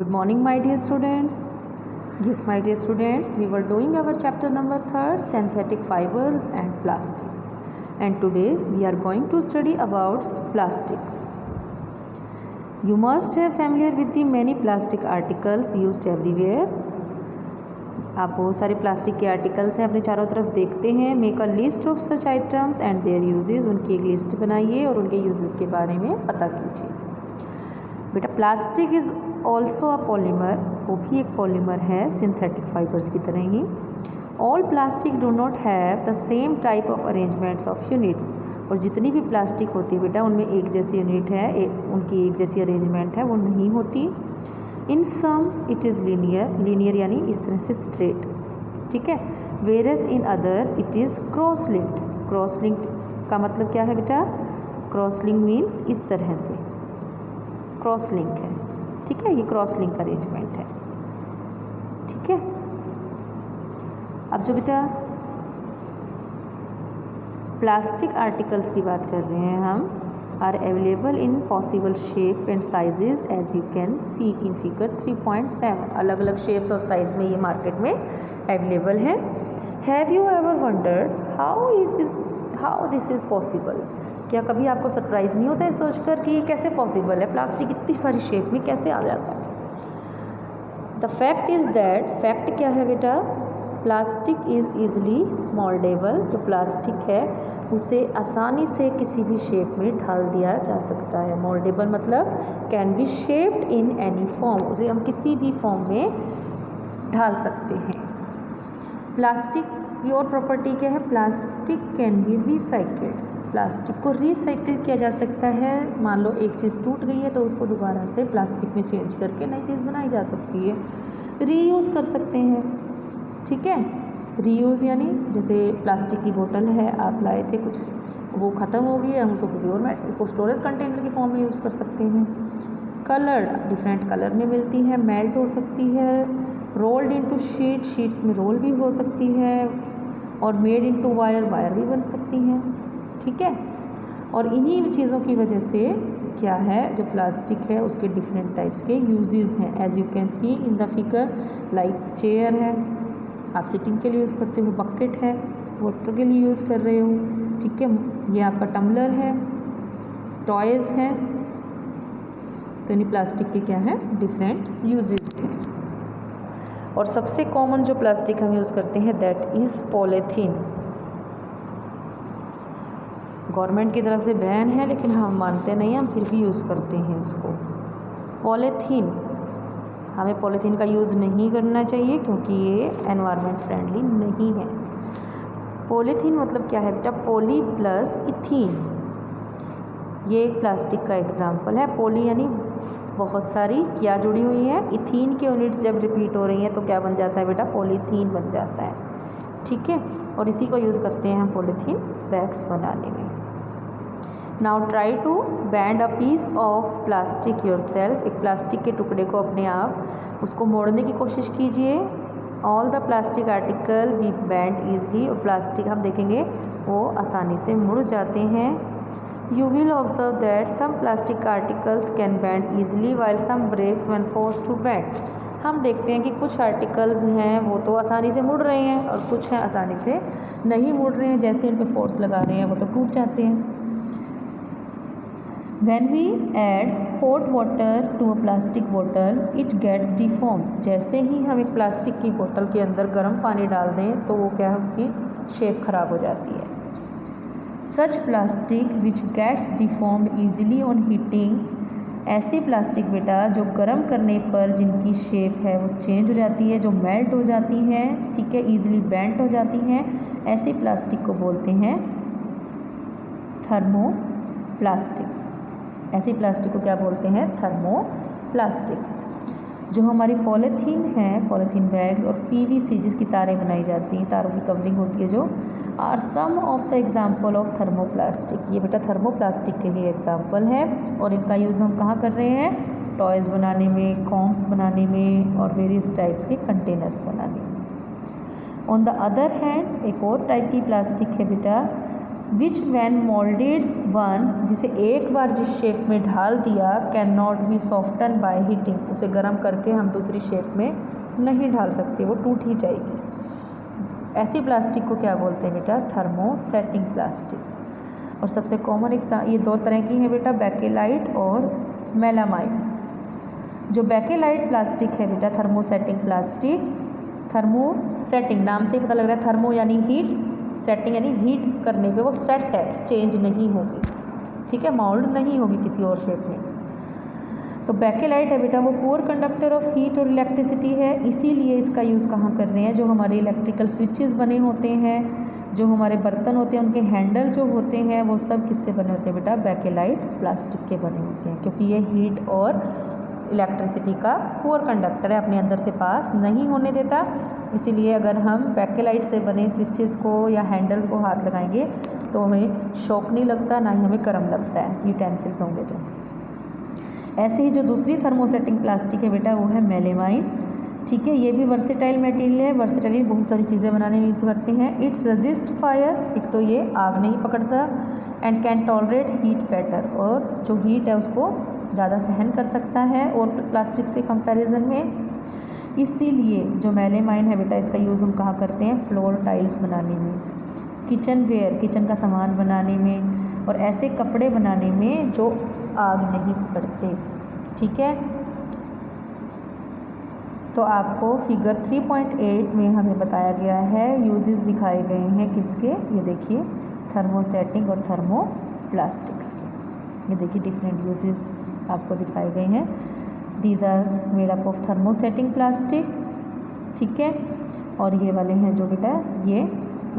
Good morning, my dear students. Yes, my dear students, we were doing our chapter number 3, synthetic fibers and plastics. And today we are going to study about plastics. You must have familiar with the many plastic articles used everywhere. आप बहुत सारे plastic के articles हैं अपने चारों तरफ देखते हैं. Make a list of such items and there uses. उनकी एक लिस्ट बनाइए और उनके यूजेस के बारे में पता कीजिए. बेटा plastic is also a polymer, वो भी एक पॉलीमर है सिंथेटिक फाइबर्स की तरह ही. All plastic do not have the same type of arrangements of units. और जितनी भी प्लास्टिक होती है बेटा उनमें एक जैसी यूनिट है, उनकी एक जैसी अरेंजमेंट है, वो नहीं होती. In some it is linear, linear यानी इस तरह से स्ट्रेट, ठीक है. Whereas in other it is cross linked. Cross linked का मतलब क्या है बेटा? क्रॉस लिंक मीन्स इस तरह से क्रॉस लिंक है, ठीक है. ये क्रॉस लिंक अरेंजमेंट है, ठीक है. अब जो बेटा प्लास्टिक आर्टिकल्स की बात कर रहे हैं हम, are available in possible shape and sizes as you can see in figure 3.7. अलग अलग शेप्स और साइज में ये मार्केट में अवेलेबल है. Have you ever wondered how this is possible? क्या कभी आपको सरप्राइज़ नहीं होता है सोचकर कि ये कैसे पॉसिबल है, प्लास्टिक इतनी सारी शेप में कैसे आ जाता है? The fact is that, fact क्या है बेटा? Plastic is easily mouldable. जो प्लास्टिक है उसे आसानी से किसी भी शेप में ढाल दिया जा सकता है. मोल्डेबल मतलब can be shaped in any form, उसे हम किसी भी फॉर्म में ढाल सकते हैं. प्लास्टिक की और प्रॉपर्टी क्या है? Plastic can be recycled. Plastic को रिसाइकिल किया जा सकता है. मान लो एक चीज़ टूट गई है तो उसको दोबारा से प्लास्टिक में चेंज करके नई चीज़ बनाई जा सकती है. रीयूज़ कर सकते हैं, ठीक है. रीयूज़ यानी जैसे प्लास्टिक की बोतल है, आप लाए थे कुछ, वो ख़त्म हो गई है, हम उसको किसी और में उसको स्टोरेज कंटेनर की फॉर्म में यूज़ कर सकते हैं. कलर्ड डिफरेंट कलर में मिलती है, मेल्ट हो सकती है. रोल्ड इनटू शीट, शीट्स में रोल भी हो सकती है. और मेड इनटू वायर, वायर भी बन सकती हैं, ठीक है. और इन्हीं चीज़ों की वजह से क्या है, जो प्लास्टिक है उसके डिफरेंट टाइप्स के यूजेस हैं. As you can see in the figure, like chair है, आप सिटिंग के लिए यूज़ करते हो. बकेट है, वाटर के लिए यूज़ कर रहे हो, ठीक है. ये आपका टम्बलर है, टॉयज़ हैं. तो इन्हीं प्लास्टिक के क्या हैं, डिफरेंट यूजेस हैं. और सबसे कॉमन जो प्लास्टिक हम यूज़ करते हैं दैट इज़ पॉलीथीन. गवर्नमेंट की तरफ से बैन है लेकिन हम मानते नहीं हैं, हम फिर भी यूज़ करते हैं इसको. पॉलीथीन, हमें पॉलीथीन का यूज़ नहीं करना चाहिए क्योंकि ये एनवायरनमेंट फ्रेंडली नहीं है. पॉलीथीन मतलब क्या है बेटा? Poly plus ethene. ये एक प्लास्टिक का एग्जाम्पल है. पॉली यानी बहुत सारी क्या जुड़ी हुई है, इथीन के यूनिट्स जब रिपीट हो रही हैं तो क्या बन जाता है बेटा? पॉलीथीन बन जाता है, ठीक है. और इसी को यूज़ करते हैं हम पॉलीथीन बैग्स बनाने में. Now try to bend a piece of plastic yourself. एक प्लास्टिक के टुकड़े को अपने आप उसको मोड़ने की कोशिश कीजिए. All the plastic article be bend easily. और प्लास्टिक हम देखेंगे वो आसानी से मुड़ जाते हैं. You will observe that some plastic articles can bend easily while some breaks when forced to bend. हम देखते हैं कि कुछ आर्टिकल्स हैं वो तो आसानी से मुड़ रहे हैं और कुछ हैं आसानी से नहीं मुड़ रहे हैं. जैसे उन पर फोर्स लगा रहे हैं वो तो टूट जाते हैं. When we add hot water to a plastic bottle, it gets deformed. जैसे ही हम एक प्लास्टिक की बोतल के अंदर गर्म पानी डाल दें तो वो क्या है, उसकी शेप खराब हो जाती है. Such plastic which gets deformed easily on heating, ऐसी प्लास्टिक बेटा जो गर्म करने पर जिनकी शेप है वो चेंज हो जाती है, जो मेल्ट हो जाती हैं, ठीक है, ईजिली बेंट हो जाती हैं, ऐसी प्लास्टिक को बोलते हैं थर्मोप्लास्टिक. ऐसी प्लास्टिक को क्या बोलते हैं? थर्मोप्लास्टिक. जो हमारी पॉलीथीन है, पॉलीथीन बैग्स और पीवीसी जिसकी तारें बनाई जाती हैं, तारों की कवरिंग होती है, जो are some of the example of thermoplastic. ये बेटा थर्मोप्लास्टिक के ही एग्जाम्पल है. और इनका यूज़ हम कहाँ कर रहे हैं? टॉयज़ बनाने में, कॉम्स बनाने में और वेरियस टाइप्स के कंटेनर्स बनाने में. ऑन द अदर हैंड एक और टाइप की प्लास्टिक है बेटा विच वैन मोल्डेड वंस, जिसे एक बार जिस शेप में ढाल दिया, can not be soften by heating, उसे गर्म करके हम दूसरी शेप में नहीं ढाल सकते, वो टूट ही जाएगी। ऐसी प्लास्टिक को क्या बोलते हैं बेटा? Thermosetting plastic. और सबसे कॉमन ये दो तरह की है बेटा, बेकेलाइट और मेलामाइन। जो बेकेलाइट प्लास्टिक है बेटा, थर्मोसेटिंग प्लास्टिक, थर्मोसेटिंग नाम से ही पता लग रहा है, थर्मो यानी हीट, सेटिंग यानी हीट करने पे वो सेट है, चेंज नहीं होगी, ठीक है, मोल्ड नहीं होगी किसी और शेप में। तो बेकेलाइट है बेटा, वो पुअर कंडक्टर ऑफ हीट और इलेक्ट्रिसिटी है, इसीलिए इसका यूज़ कहाँ कर रहे हैं? जो हमारे इलेक्ट्रिकल स्विचेस बने होते हैं, जो हमारे बर्तन होते हैं, उनके हैंडल जो होते हैं, वो सब किससे बने होते हैं बेटा? बेकेलाइट प्लास्टिक के बने होते हैं, क्योंकि ये हीट और इलेक्ट्रिसिटी का पुअर कंडक्टर है, अपने अंदर से पास नहीं होने देता। इसीलिए अगर हम बेकेलाइट से बने स्विचेस को या हैंडल्स को हाथ लगाएंगे तो हमें शॉक नहीं लगता, ना ही हमें गर्म लगता है, यूटेंसिल्स होंगे तो। ऐसे ही जो दूसरी थर्मोसेटिंग प्लास्टिक है बेटा, वो है मेलामाइन, ठीक है। ये भी वर्सेटाइल मटेरियल है, वर्सेटाइल बहुत सारी चीज़ें बनाने में यूज करते हैं। इट रेजिस्ट फायर, एक तो ये आग नहीं पकड़ता, and can tolerate heat better, और जो हीट है उसको ज़्यादा सहन कर सकता है और प्लास्टिक से कंपैरिजन में। इसीलिए जो मेलामाइन है बेटा, इसका यूज़ हम कहाँ करते हैं? फ्लोर टाइल्स बनाने में, किचन वेयर, किचन का सामान बनाने में, और ऐसे कपड़े बनाने में जो आग नहीं पकड़ते, ठीक है। तो आपको फिगर 3.8 में हमें बताया गया है, यूजेस दिखाए गए हैं किसके? ये देखिए, थर्मोसेटिंग और थर्मोप्लास्टिक्स के। ये देखिए डिफरेंट यूजेस आपको दिखाए गए हैं। These are made up of thermosetting plastic, ठीक है। और ये वाले हैं जो बेटा, ये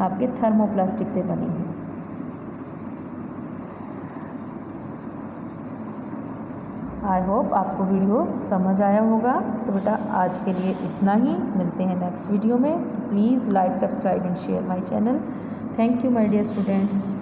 आपके थर्मोप्लास्टिक से बने हैं। आई होप आपको वीडियो समझ आया होगा। तो बेटा आज के लिए इतना ही, मिलते हैं नेक्स्ट वीडियो में। तो please like, subscribe and share my channel. Thank you my dear students.